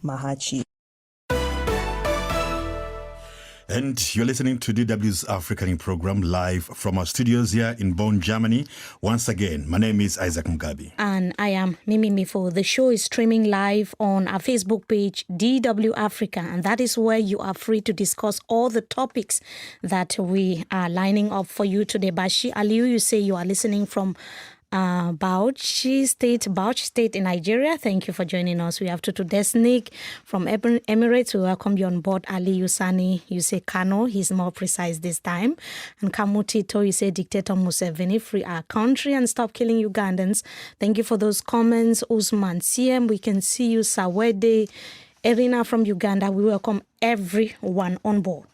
Mahachi. And you're listening to DW's African program live from our studios here in Bonn, Germany. Once again, my name is Isaac Mugabi. And I am Mimi Mefo. The show is streaming live on our Facebook page, DW Africa. And that is where you are free to discuss all the topics that we are lining up for you today. Bashi Aliu, you say you are listening from Bauchi State in Nigeria. Thank you for joining us. We have Tutu Desnik from Emirates. We welcome you on board. Ali Yusani, you say Kano. He's more precise this time. And Kamutito, you say Dictator Museveni, free our country and stop killing Ugandans. Thank you for those comments. Usman Siem, we can see you. Sawede Erina from Uganda. We welcome everyone on board.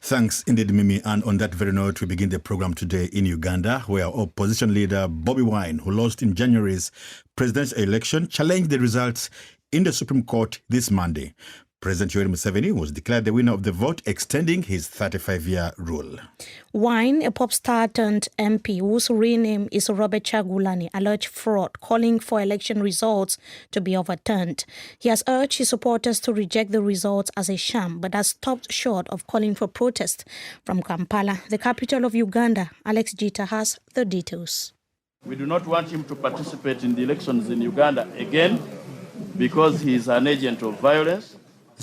Thanks indeed, Mimi. And on that very note, we begin the program today in Uganda, where opposition leader Bobi Wine, who lost in January's presidential election, challenged the results in the Supreme Court this Monday. President Yoweri Museveni was declared the winner of the vote, extending his 35-year rule. Wine, a pop star turned MP, whose real name is Robert Chagulani, alleged fraud, calling for election results to be overturned. He has urged his supporters to reject the results as a sham, but has stopped short of calling for protest. From Kampala, the capital of Uganda, Alex Jita has the details. We do not want him to participate in the elections in Uganda again because he is an agent of violence.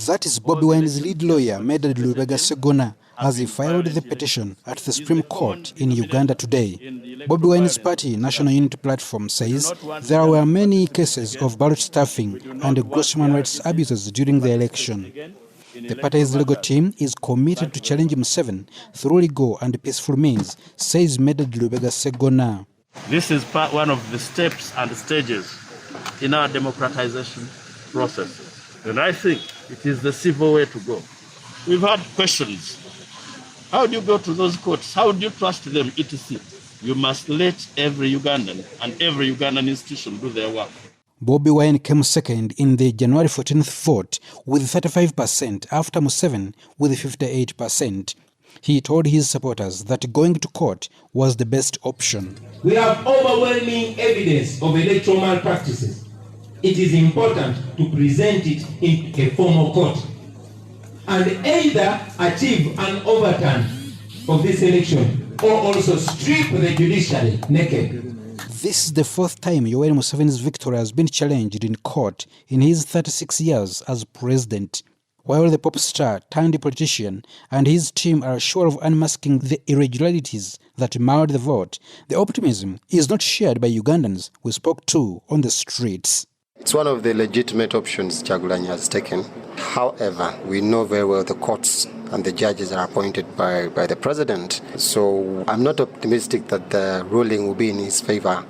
That is Bobi Wine's lead lawyer, Medard Lubega Segona, as he filed the petition at the Supreme Court in Uganda today. Bobi Wine's party, National Unity Platform, says there were many cases of ballot stuffing and gross human rights abuses during the election. The party's legal team is committed to challenge Museveni through legal and peaceful means, says Medard Lubega Segona. This is one of the steps and stages in our democratization process. And I think it is the civil way to go. We've had questions. How do you go to those courts? How do you trust them, etc.? You must let every Ugandan and every Ugandan institution do their work. Bobi Wine came second in the January 14th vote with 35% after Museveni with 58%. He told his supporters that going to court was the best option. We have overwhelming evidence of electoral malpractices. It is important to present it in a formal court and either achieve an overturn of this election or also strip the judiciary naked. This is the fourth time Yoweri Museveni's victory has been challenged in court in his 36 years as president. While the pop star turned politician and his team are sure of unmasking the irregularities that marred the vote, the optimism is not shared by Ugandans we spoke to on the streets. It's one of the legitimate options Chagulani has taken. However, we know very well the courts and the judges are appointed by the president. So I'm not optimistic that the ruling will be in his favor.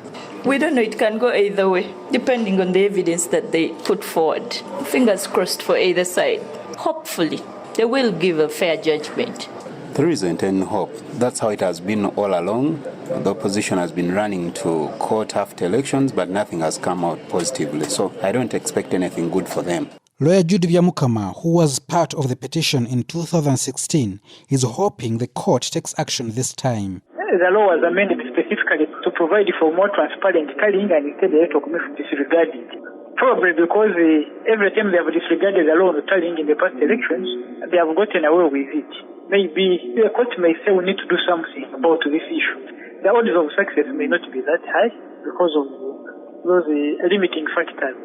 We don't know, it can go either way, depending on the evidence that they put forward. Fingers crossed for either side. Hopefully, they will give a fair judgment. There isn't any hope. That's how it has been all along. The opposition has been running to court after elections, but nothing has come out positively. So I don't expect anything good for them. Lawyer Judy Byamukama, who was part of the petition in 2016, is hoping the court takes action this time. The law was amended specifically to provide for more transparent tallying and instead the electoral commission disregarded. Probably because every time they have disregarded the law on the tallying in the past elections, they have gotten away with it. Maybe the court may say we need to do something about this issue. The odds of success may not be that high because of those limiting factors.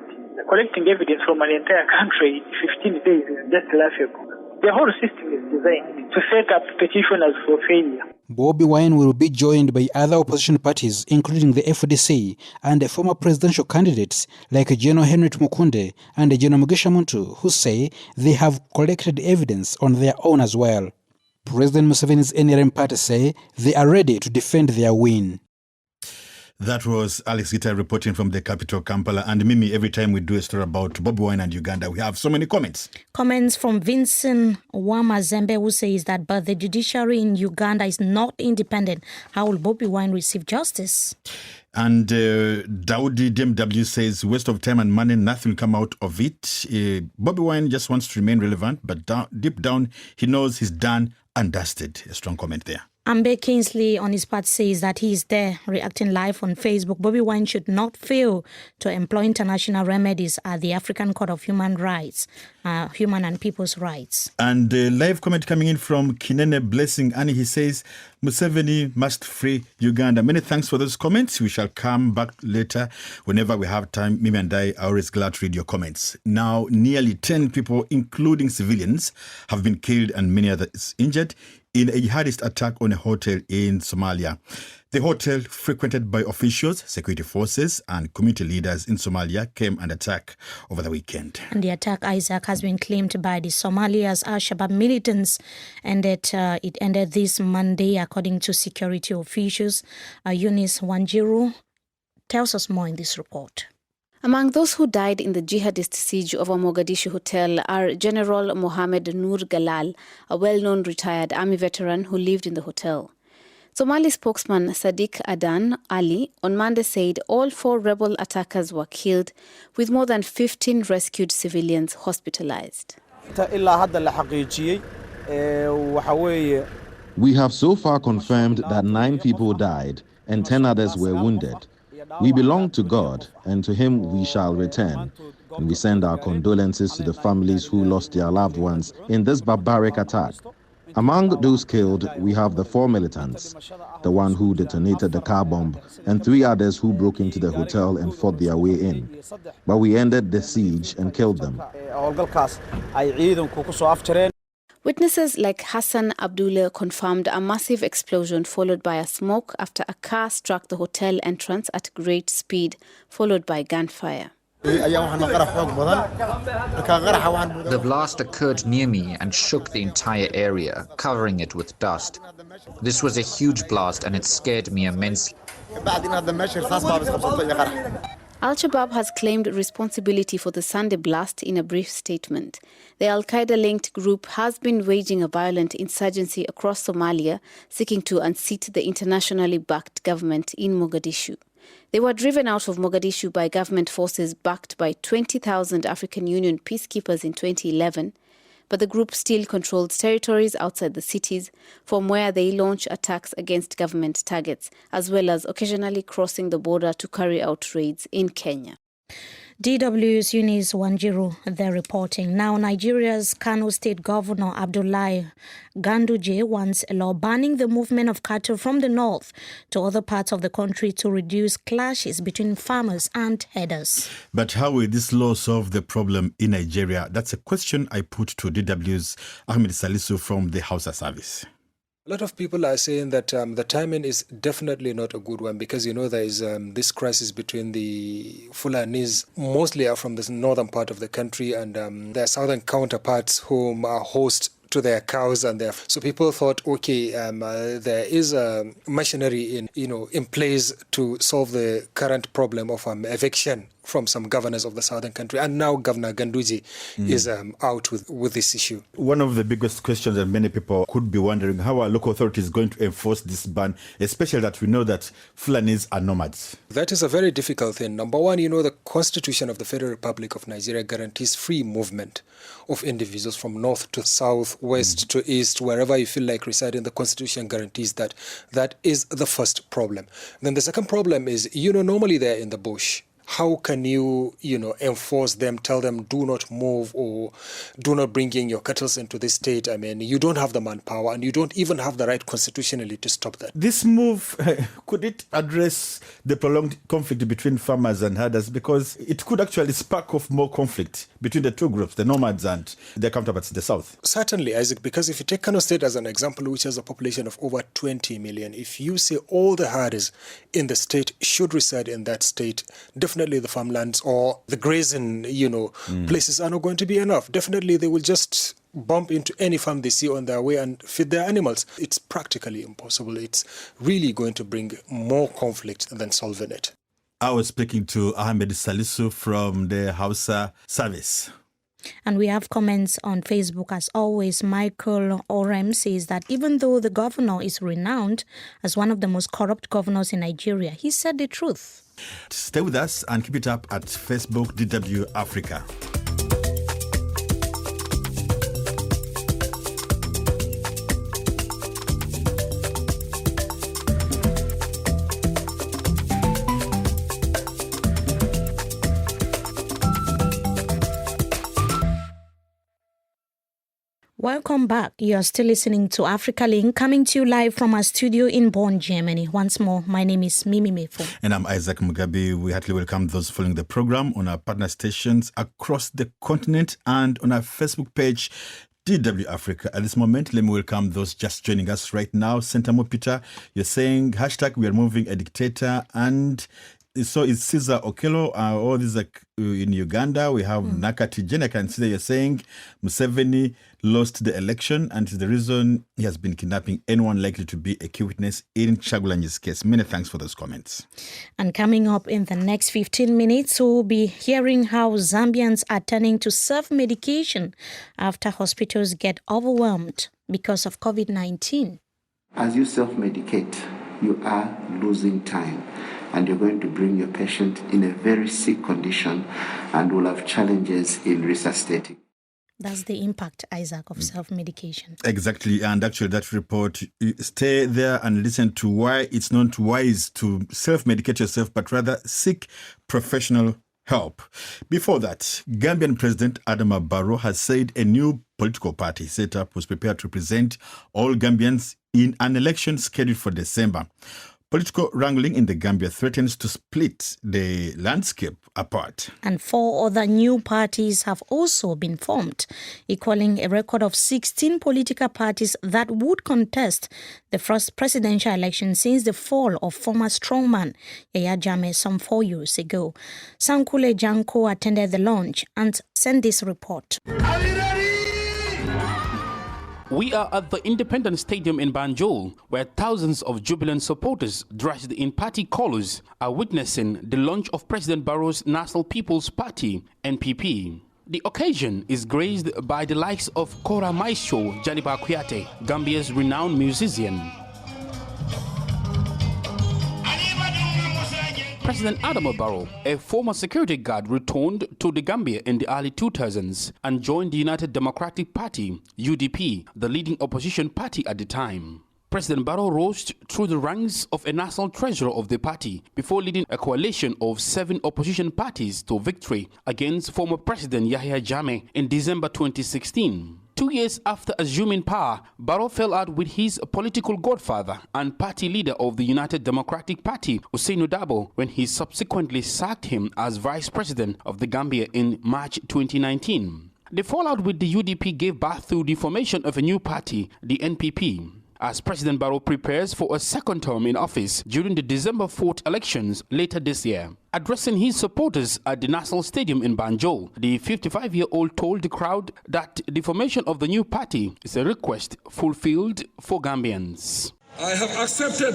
Collecting evidence from an entire country in 15 days is just laughable. The whole system is designed to set up petitioners for failure. Bobi Wine will be joined by other opposition parties, including the FDC and former presidential candidates like General Henry Tumukunde and General Mugisha Muntu, who say they have collected evidence on their own as well. President Museveni's NRM party say they are ready to defend their win. That was Alex Gita reporting from the capital, Kampala. And Mimi, every time we do a story about Bobi Wine and Uganda, we have so many comments. Comments from Vincent Wamazembe, who says that but the judiciary in Uganda is not independent. How will Bobi Wine receive justice? And Daudi DMW says, waste of time and money, nothing will come out of it. Bobi Wine just wants to remain relevant, but deep down, he knows he's done and dusted. A strong comment there. Ambe Kingsley, on his part, says that he is there reacting live on Facebook. Bobby Wine should not fail to employ international remedies at the African Court of Human Rights, Human and People's Rights. And a live comment coming in from Kinene Blessing, and he says, Museveni must free Uganda. Many thanks for those comments. We shall come back later whenever we have time. Mimi and I are always glad to read your comments. Now, nearly 10 people, including civilians, have been killed and many others injured in a jihadist attack on a hotel in Somalia. The hotel, frequented by officials, security forces and community leaders in Somalia, came under attack over the weekend. And the attack, Isaac, has been claimed by the Somalia's Al-Shabaab militants, and it ended this Monday, according to security officials. Eunice Wanjiru tells us more in this report. Among those who died in the jihadist siege of a Mogadishu hotel are General Mohammed Nur Galal, a well-known retired army veteran who lived in the hotel. Somali spokesman Sadiq Adan Ali on Monday said all 4 rebel attackers were killed, with more than 15 rescued civilians hospitalized. We have so far confirmed that 9 people died and 10 others were wounded. We belong to God, and to Him we shall return. And we send our condolences to the families who lost their loved ones in this barbaric attack. Among those killed, we have the 4 militants, the one who detonated the car bomb, and 3 others who broke into the hotel and fought their way in. But we ended the siege and killed them. Witnesses like Hassan Abdullah confirmed a massive explosion followed by a smoke after a car struck the hotel entrance at great speed, followed by gunfire. The blast occurred near me and shook the entire area, covering it with dust. This was a huge blast and it scared me immensely. Al-Shabaab has claimed responsibility for the Sunday blast in a brief statement. The Al-Qaeda-linked group has been waging a violent insurgency across Somalia, seeking to unseat the internationally backed government in Mogadishu. They were driven out of Mogadishu by government forces backed by 20,000 African Union peacekeepers in 2011, but the group still controls territories outside the cities, from where they launch attacks against government targets, as well as occasionally crossing the border to carry out raids in Kenya. DW's Eunice Wanjiru, they're reporting. Now, Nigeria's Kano State Governor Abdullahi Ganduje wants a law banning the movement of cattle from the north to other parts of the country to reduce clashes between farmers and herders. But how will this law solve the problem in Nigeria? That's a question I put to DW's Ahmed Salisu from the Hausa service. A lot of people are saying that the timing is definitely not a good one because, there is this crisis between the Fulanis, mostly are from the northern part of the country, and their southern counterparts whom are host to their cows and their. So people thought, okay, there is a machinery in place to solve the current problem of eviction from some governors of the southern country, and now Governor Ganduje is out with this issue. One of the biggest questions that many people could be wondering, how are local authorities going to enforce this ban, especially that we know that Fulanis are nomads? That is a very difficult thing. Number one, the Constitution of the Federal Republic of Nigeria guarantees free movement of individuals from north to south, west to east, wherever you feel like residing. The Constitution guarantees that. That is the first problem. Then the second problem is, normally they're in the bush. How can you, enforce them, tell them do not move or do not bring in your cattle into this state? I mean, you don't have the manpower and you don't even have the right constitutionally to stop that. This move, could it address the prolonged conflict between farmers and herders? Because it could actually spark off more conflict between the two groups, the nomads and their counterparts in the south. Certainly, Isaac, because if you take Kano State as an example, which has a population of over 20 million, if you say all the herders in the state should reside in that state, definitely the farmlands or the grazing, places are not going to be enough. Definitely they will just bump into any farm they see on their way and feed their animals. It's practically impossible. It's really going to bring more conflict than solving it. I was speaking to Ahmed Salisu from the Hausa service. And we have comments on Facebook as always. Michael Orem says that even though the governor is renowned as one of the most corrupt governors in Nigeria, he said the truth. Stay with us and keep it up at Facebook DW Africa. Welcome back. You're still listening to Africa Link, coming to you live from our studio in Bonn, Germany. Once more, my name is Mimi Mefo. And I'm Isaac Mugabe. We heartily welcome those following the program on our partner stations across the continent and on our Facebook page, DW Africa. At this moment, let me welcome those just joining us right now. Sentamo Peter, you're saying hashtag we are moving a dictator, and so is Caesar Okello. All these are in Uganda. We have Nakati Jen. I can see that you're saying Museveni lost the election and is the reason he has been kidnapping anyone likely to be a key witness in Chagulanyi's case. Many thanks for those comments. And coming up in the next 15 minutes, we'll be hearing how Zambians are turning to self-medication after hospitals get overwhelmed because of COVID-19. As you self-medicate, you are losing time, and you're going to bring your patient in a very sick condition and will have challenges in resuscitating. That's the impact, Isaac, of self-medication. Exactly. And actually that report, stay there and listen to why it's not wise to self-medicate yourself, but rather seek professional help. Before that, Gambian President Adama Barrow has said a new political party set up was prepared to represent all Gambians in an election scheduled for December. Political wrangling in the Gambia threatens to split the landscape apart. And 4 other new parties have also been formed, equaling a record of 16 political parties that would contest the first presidential election since the fall of former strongman Yahya Jammeh some 4 years ago. Sankule Janko attended the launch and sent this report. We are at the Independence Stadium in Banjul, where thousands of jubilant supporters dressed in party colours are witnessing the launch of President Barrow's National People's Party, NPP. The occasion is graced by the likes of Kora Maestro Janiba Kuyate, Gambia's renowned musician. President Adama Barrow, a former security guard, returned to the Gambia in the early 2000s and joined the United Democratic Party, UDP, the leading opposition party at the time. President Barrow rose through the ranks of a national treasurer of the party before leading a coalition of 7 opposition parties to victory against former President Yahya Jammeh in December 2016. 2 years after assuming power, Barrow fell out with his political godfather and party leader of the United Democratic Party, Ousainou Darboe, when he subsequently sacked him as vice president of the Gambia in March 2019. The fallout with the UDP gave birth to the formation of a new party, the NPP. As President Barrow prepares for a second term in office during the December 4th elections later this year. Addressing his supporters at the National Stadium in Banjul, the 55-year-old told the crowd that the formation of the new party is a request fulfilled for Gambians. I have accepted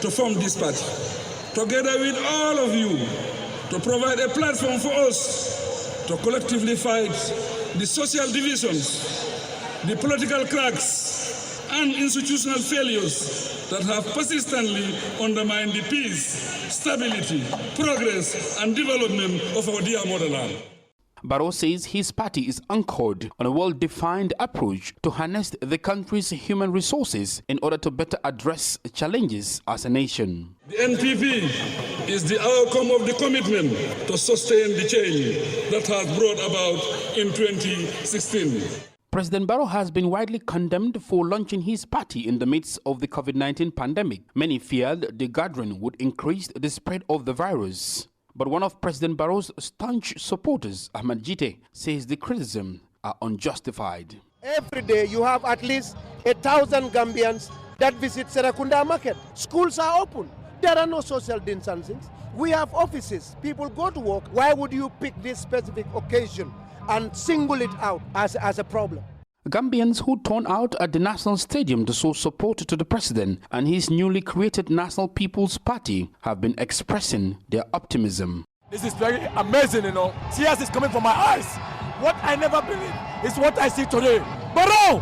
to form this party, together with all of you, to provide a platform for us to collectively fight the social divisions, the political cracks, and institutional failures that have persistently undermined the peace, stability, progress, and development of our dear motherland. Barrow says his party is anchored on a well-defined approach to harness the country's human resources in order to better address challenges as a nation. The NPP is the outcome of the commitment to sustain the change that has brought about in 2016. President Barrow has been widely condemned for launching his party in the midst of the COVID-19 pandemic. Many feared the gathering would increase the spread of the virus. But one of President Barrow's staunch supporters, Ahmed Jite, says the criticism are unjustified. Every day you have at least 1,000 Gambians that visit Serakunda Market. Schools are open. There are no social distancing. We have offices. People go to work. Why would you pick this specific occasion and single it out as a problem? Gambians who turned out at the National Stadium to show support to the president and his newly created National People's Party have been expressing their optimism. This is very amazing, you know. Tears is coming from my eyes. What I never believed is what I see today. Barrow,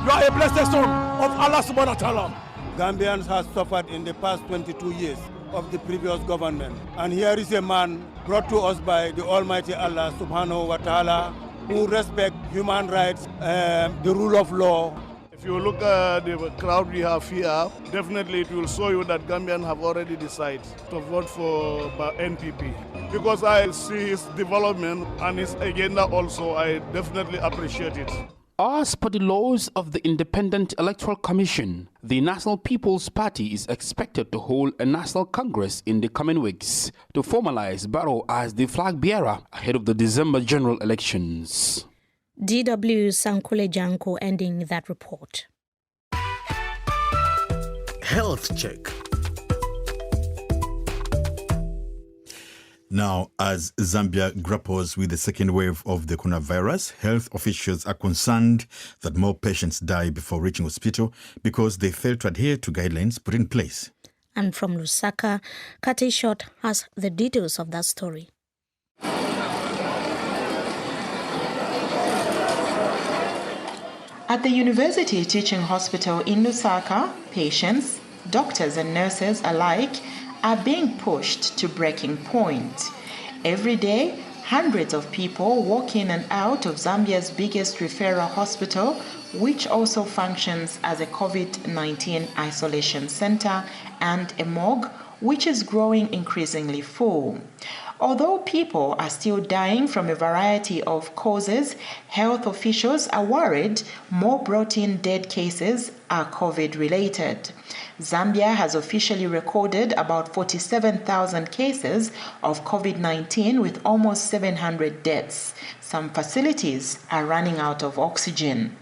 you are a blessed son of Allah subhanahu wa ta'ala. Gambians have suffered in the past 22 years of the previous government. And here is a man brought to us by the Almighty Allah subhanahu wa ta'ala, who respect human rights, the rule of law. If you look at the crowd we have here, definitely it will show you that Gambians have already decided to vote for NPP. Because I see his development and his agenda also, I definitely appreciate it. As per the laws of the Independent Electoral Commission, the National People's Party is expected to hold a national congress in the coming weeks to formalize Barrow as the flag bearer ahead of the December general elections. DW Sankule Janko ending that report. Health check. Now, as Zambia grapples with the second wave of the coronavirus, health officials are concerned that more patients die before reaching hospital because they fail to adhere to guidelines put in place. And from Lusaka, Kati Short has the details of that story. At the University Teaching Hospital in Lusaka, patients, doctors and nurses alike are being pushed to breaking point. Every day, hundreds of people walk in and out of Zambia's biggest referral hospital, which also functions as a COVID-19 isolation center and a morgue, which is growing increasingly full. Although people are still dying from a variety of causes, health officials are worried more brought-in dead cases are COVID-related. Zambia has officially recorded about 47,000 cases of COVID-19 with almost 700 deaths. Some facilities are running out of oxygen.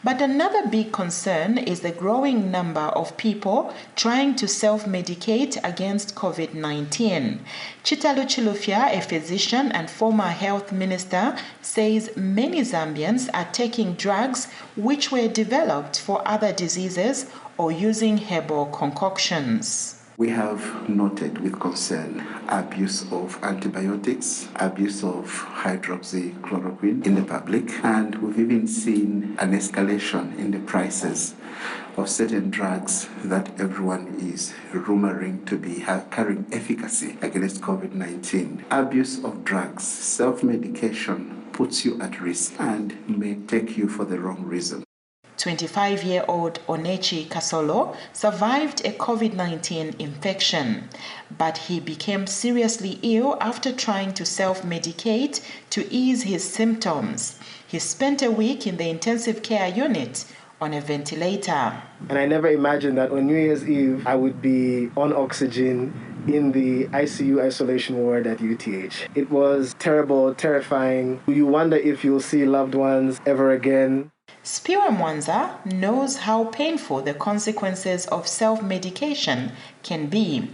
But another big concern is the growing number of people trying to self-medicate against COVID-19. Chitalu Chilufya, a physician and former health minister, says many Zambians are taking drugs which were developed for other diseases or using herbal concoctions. We have noted with concern abuse of antibiotics, abuse of hydroxychloroquine in the public, and we've even seen an escalation in the prices of certain drugs that everyone is rumoring to be carrying efficacy against COVID-19. Abuse of drugs, self-medication puts you at risk and may take you for the wrong reason. 25-year-old Onechi Kasolo survived a COVID-19 infection, but he became seriously ill after trying to self-medicate to ease his symptoms. He spent a week in the intensive care unit on a ventilator. And I never imagined that on New Year's Eve, I would be on oxygen in the ICU isolation ward at UTH. It was terrible, terrifying. You wonder if you'll see loved ones ever again. Spira Mwanza knows how painful the consequences of self-medication can be.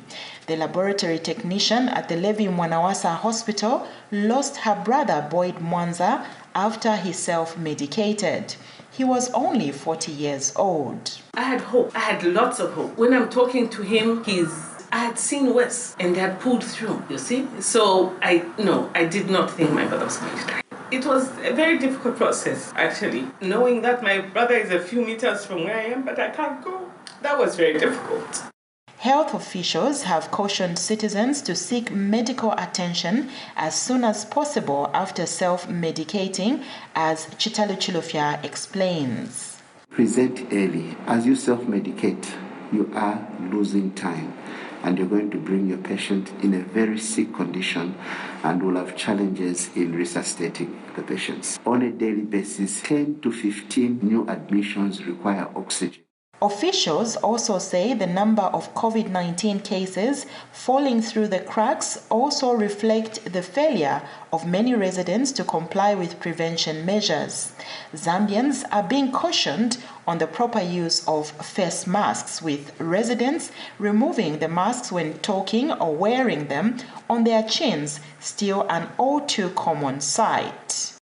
The laboratory technician at the Levi Mwanawasa Hospital lost her brother Boyd Mwanza after he self-medicated. He was only 40 years old. I had hope. I had lots of hope. When I'm talking to him, I had seen worse and they had pulled through, you see? So I did not think my brother was going to die. It was a very difficult process, actually. Knowing that my brother is a few meters from where I am, but I can't go, that was very difficult. Health officials have cautioned citizens to seek medical attention as soon as possible after self-medicating, as Chitalu Chilufya explains. Present early. As you self-medicate, you are losing time, and you're going to bring your patient in a very sick condition and will have challenges in resuscitating the patients. On a daily basis, 10 to 15 new admissions require oxygen. Officials also say the number of COVID-19 cases falling through the cracks also reflect the failure of many residents to comply with prevention measures. Zambians are being cautioned on the proper use of face masks, with residents removing the masks when talking or wearing them on their chins, still an all too common sight.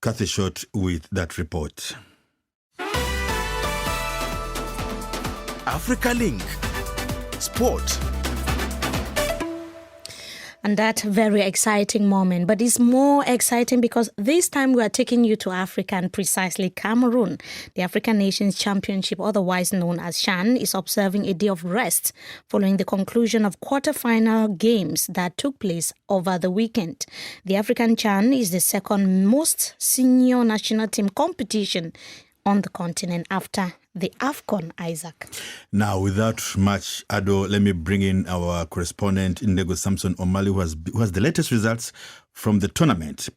Kathy Short with that report. Africa Link Sport. And that very exciting moment. But it's more exciting because this time we are taking you to Africa, and precisely Cameroon. The African Nations Championship, otherwise known as CHAN, is observing a day of rest following the conclusion of quarter-final games that took place over the weekend. The African CHAN is the second most senior national team competition on the continent after the AFCON, Isaac. Now, without much ado, let me bring in our correspondent, Indego Samson Omali, who has the latest results from the tournament.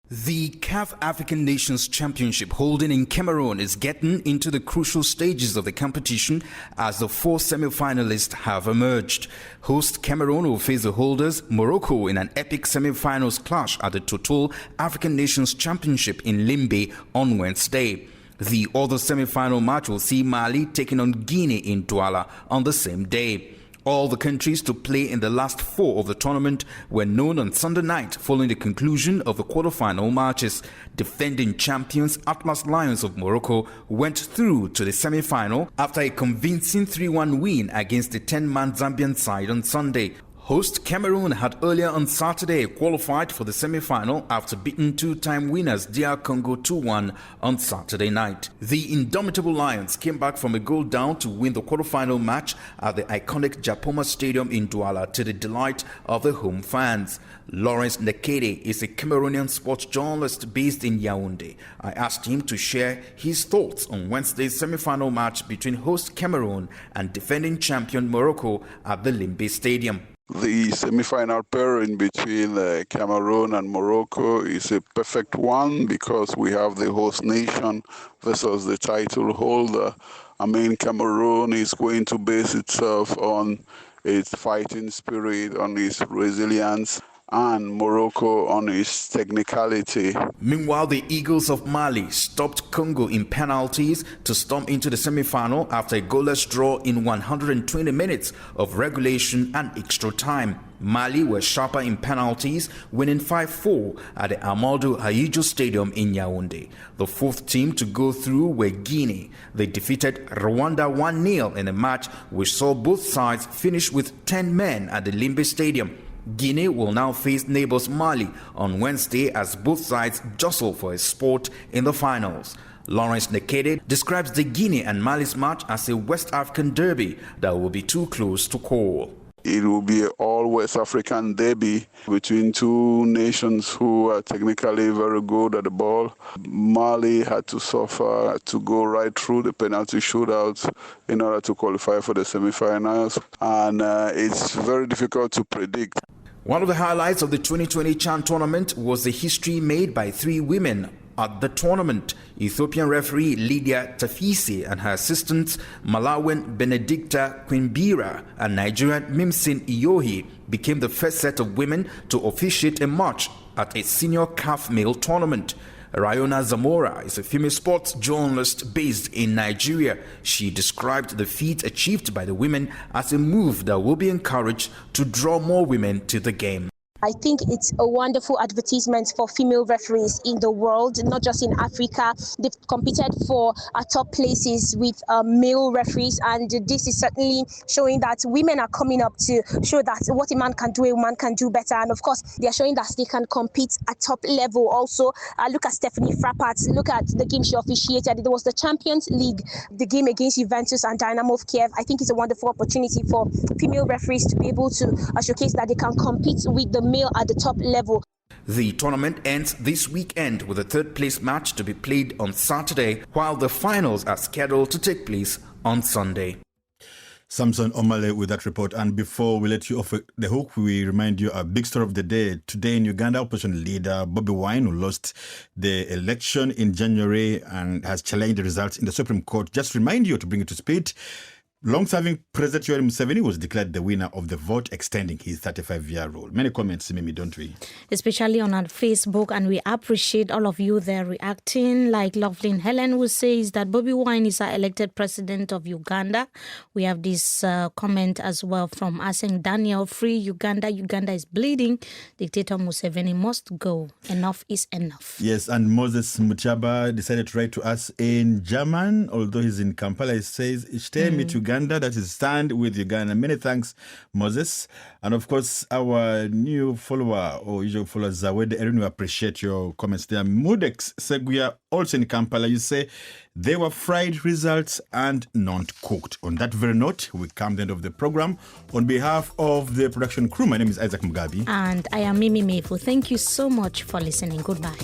The CAF African Nations Championship holding in Cameroon is getting into the crucial stages of the competition as the 4 semi-finalists have emerged. Host Cameroon will face the holders Morocco in an epic semi-finals clash at the Total African Nations Championship in Limbe on Wednesday. The other semi-final match will see Mali taking on Guinea in Douala on the same day. All the countries to play in the last 4 of the tournament were known on Sunday night following the conclusion of the quarter-final matches. Defending champions Atlas Lions of Morocco went through to the semi-final after a convincing 3-1 win against the 10-man Zambian side on Sunday. Host Cameroon had earlier on Saturday qualified for the semi-final after beating 2-time winners DR Congo 2-1 on Saturday night. The indomitable Lions came back from a goal down to win the quarter-final match at the iconic Japoma Stadium in Douala to the delight of the home fans. Lawrence Nekede is a Cameroonian sports journalist based in Yaoundé. I asked him to share his thoughts on Wednesday's semi-final match between host Cameroon and defending champion Morocco at the Limbe Stadium. The semi-final pairing between Cameroon and Morocco is a perfect one because we have the host nation versus the title holder. I mean, Cameroon is going to base itself on its fighting spirit, on its resilience, and Morocco on its technicality. Meanwhile, the Eagles of Mali stopped Congo in penalties to storm into the semi-final after a goalless draw in 120 minutes of regulation and extra time. Mali were sharper in penalties, winning 5-4 at the Amadou Ahidjo Stadium in Yaoundé. The 4th team to go through were Guinea. They defeated Rwanda 1-0 in a match which saw both sides finish with 10 men at the Limbe Stadium. Guinea will now face neighbors Mali on Wednesday as both sides jostle for a spot in the finals. Lawrence Nekede describes the Guinea and Mali's match as a West African derby that will be too close to call. It will be an all-West African derby between 2 nations who are technically very good at the ball. Mali had to suffer to go right through the penalty shootouts in order to qualify for the semi-finals, and it's very difficult to predict. One of the highlights of the 2020 CHAN tournament was the history made by 3 women at the tournament. Ethiopian referee Lydia Tafise and her assistants Malawian Benedicta Quimbira and Nigerian Mimsin Iyohi became the first set of women to officiate a match at a senior CAF male tournament. Rayona Zamora is a female sports journalist based in Nigeria. She described the feat achieved by the women as a move that will be encouraged to draw more women to the game. I think it's a wonderful advertisement for female referees in the world, not just in Africa. They've competed for top places with male referees, and this is certainly showing that women are coming up to show that what a man can do, a woman can do better. And of course, they are showing that they can compete at top level. Also, look at Stephanie Frappart. Look at the game she officiated. It was the Champions League, the game against Juventus and Dynamo of Kiev. I think it's a wonderful opportunity for female referees to be able to showcase that they can compete with the male at the top level. The tournament ends this weekend with a 3rd place match to be played on Saturday, while the finals are scheduled to take place on Sunday. Samson Omale with that report. And before we let you off the hook, we remind you a big story of the day. Today in Uganda, opposition leader Bobi Wine, who lost the election in January and has challenged the results in the Supreme Court. Just remind you to bring it to speed. Long-serving President Yoweri Museveni was declared the winner of the vote, extending his 35-year rule. Many comments, Mimi, don't we? Especially on our Facebook, and we appreciate all of you there reacting. Like Loveline Helen, who says that Bobi Wine is our elected president of Uganda. We have this comment as well from Aseng Daniel, free Uganda. Uganda is bleeding. Dictator Museveni must go. Enough is enough. Yes, and Moses Muchaba decided to write to us in German, although he's in Kampala. He says, Ich stehe mit Uganda, that is stand with Uganda. Many thanks, Moses. And of course, our new follower or usual follower, Zawed Erin, we appreciate your comments there. Mudex Seguya, also in Kampala, you say they were fried results and not cooked. On that very note, we come to the end of the program. On behalf of the production crew, my name is Isaac Mugabi. And I am Mimi Mefo. Thank you so much for listening. Goodbye.